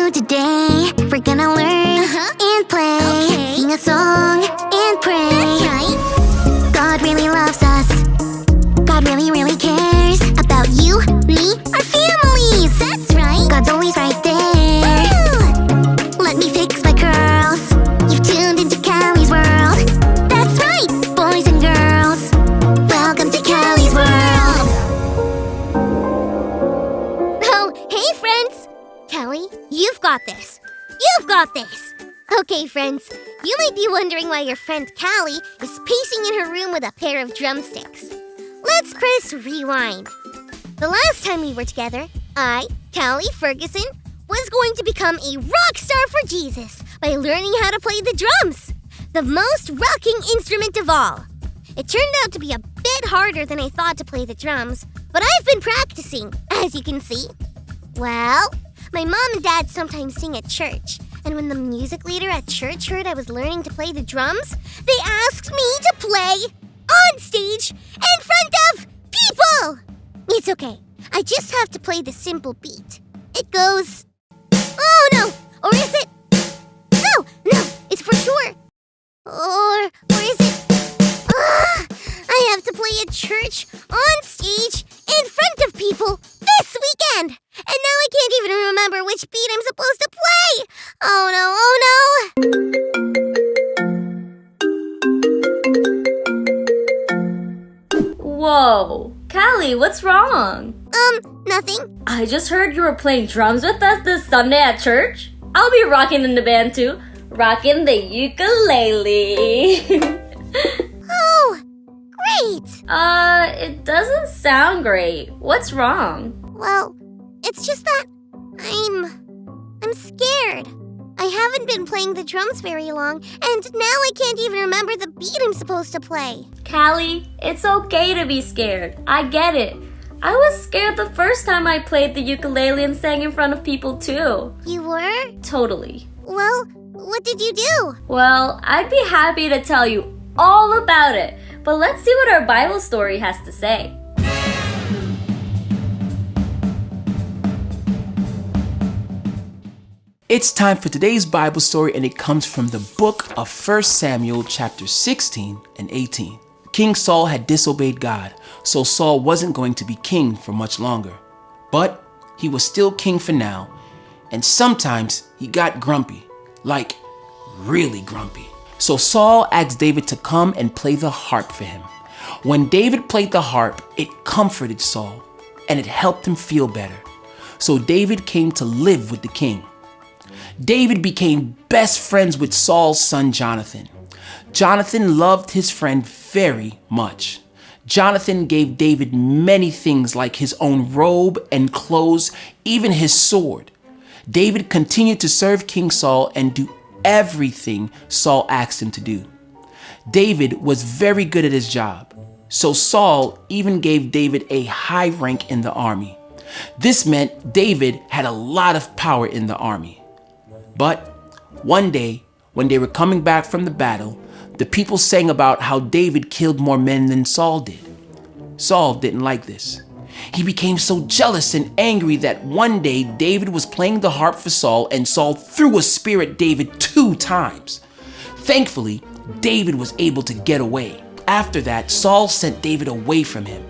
do today? We're gonna learn and play, sing a song and pray. That's right. God really loves us. God really, really cares about you, me, our families. That's right. God's always right there. Woo! Let me fix my curls. You've tuned into Callie's world. That's right, boys and girls. Welcome to Callie's world. Oh, hey friends. Callie, you've got this. You've got this. Okay, friends, you might be wondering why your friend Callie is pacing in her room with a pair of drumsticks. Let's press rewind. The last time we were together, I, Callie Ferguson, was going to become a rock star for Jesus by learning how to play the drums, the most rocking instrument of all. It turned out to be a bit harder than I thought to play the drums, but I've been practicing, as you can see. Well, my mom and dad sometimes sing at church, and when the music leader at church heard I was learning to play the drums, they asked me to play on stage in front of people! It's okay. I just have to play the simple beat. It goes... Oh, no! Or is it... No! It's for sure. Or is it... I have to play at church, on stage, in front of people, this weekend! And now I can't even remember which beat I'm supposed to play! Oh no! Whoa, Callie, what's wrong? Nothing. I just heard you were playing drums with us this Sunday at church. I'll be rocking in the band too. Rocking the ukulele. Oh, great. It doesn't sound great. What's wrong? Well, it's just that I'm scared. I haven't been playing the drums very long, and now I can't even remember the beat I'm supposed to play. Callie, it's okay to be scared. I get it. I was scared the first time I played the ukulele and sang in front of people too. You were? Totally. Well, what did you do? Well, I'd be happy to tell you all about it, but let's see what our Bible story has to say. It's time for today's Bible story, and it comes from the book of 1 Samuel chapter 16 and 18. King Saul had disobeyed God, so Saul wasn't going to be king for much longer. But he was still king for now, and sometimes he got grumpy, like really grumpy. So Saul asked David to come and play the harp for him. When David played the harp, it comforted Saul, and it helped him feel better. So David came to live with the king. David became best friends with Saul's son Jonathan. Jonathan loved his friend very much. Jonathan gave David many things like his own robe and clothes, even his sword. David continued to serve King Saul and do everything Saul asked him to do. David was very good at his job, so Saul even gave David a high rank in the army. This meant David had a lot of power in the army. But one day, when they were coming back from the battle, the people sang about how David killed more men than Saul did. Saul didn't like this. He became so jealous and angry that one day David was playing the harp for Saul, and Saul threw a spear at David 2 times. Thankfully, David was able to get away. After that, Saul sent David away from him.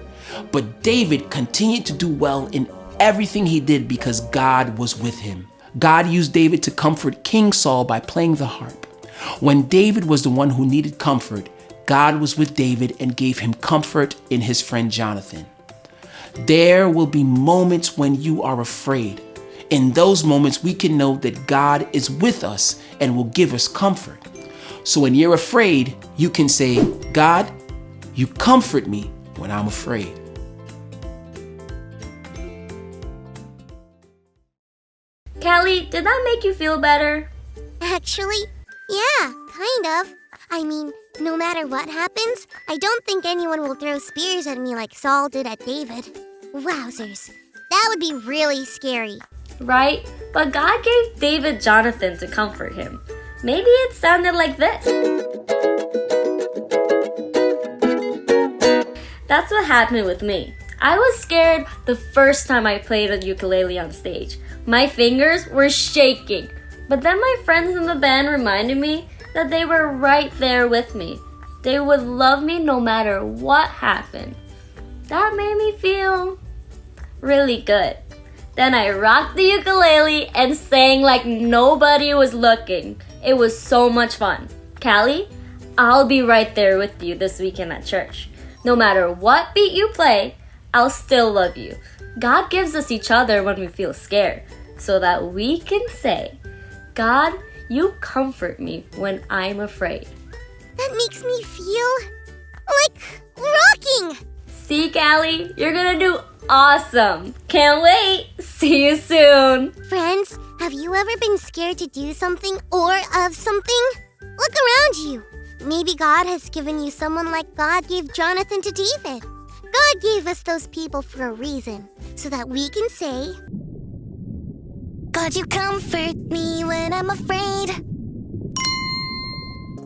But David continued to do well in everything he did because God was with him. God used David to comfort King Saul by playing the harp. When David was the one who needed comfort, God was with David and gave him comfort in his friend Jonathan. There will be moments when you are afraid. In those moments, we can know that God is with us and will give us comfort. So when you're afraid, you can say, God, you comfort me when I'm afraid. Callie, did that make you feel better? Actually, yeah, kind of. I mean, no matter what happens, I don't think anyone will throw spears at me like Saul did at David. Wowzers, that would be really scary. Right? But God gave David Jonathan to comfort him. Maybe it sounded like this. That's what happened with me. I was scared the first time I played the ukulele on stage. My fingers were shaking. But then my friends in the band reminded me that they were right there with me. They would love me no matter what happened. That made me feel really good. Then I rocked the ukulele and sang like nobody was looking. It was so much fun. Callie, I'll be right there with you this weekend at church. No matter what beat you play, I'll still love you. God gives us each other when we feel scared, so that we can say, God, you comfort me when I'm afraid. That makes me feel like rocking. See, Callie, you're gonna do awesome. Can't wait. See you soon. Friends, have you ever been scared to do something or of something? Look around you. Maybe God has given you someone like God gave Jonathan to David. God gave us those people for a reason, so that we can say, God, you comfort me when I'm afraid.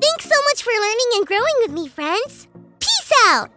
Thanks so much for learning and growing with me, friends. Peace out!